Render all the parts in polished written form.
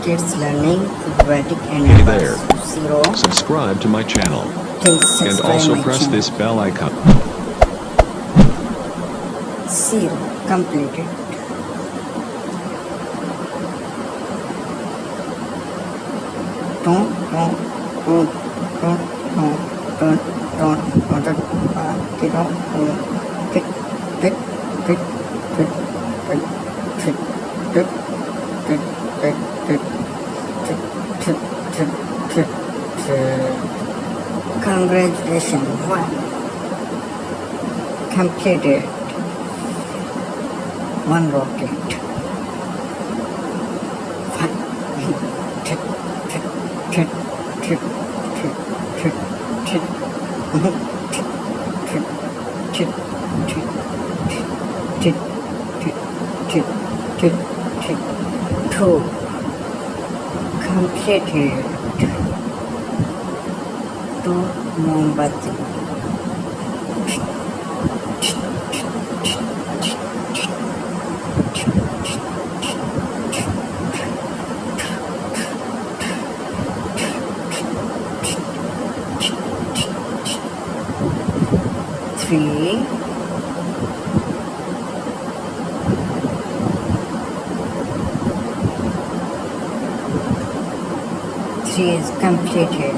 Kids learning Vedic and Hey there. numbers. 0. Subscribe to my channel. Please And subscribe also my press channel. this bell icon. 0. Completed. Congratulations, 1. Completed 1 rocket. 2. Completed 2 Mombati. 3. Is completed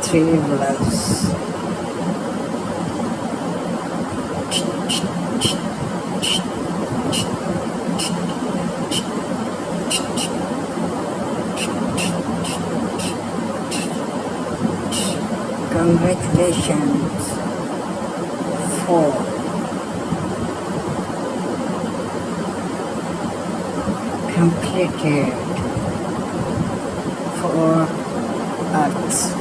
3 gloves. Congratulations, 4. Completed 4 Earths.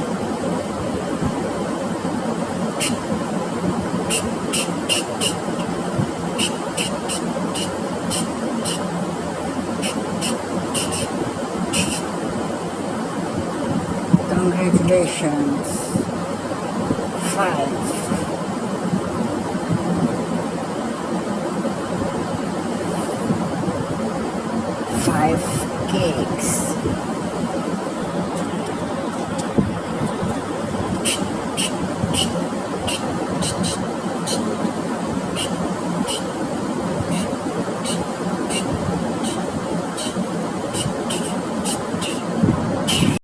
Congratulations,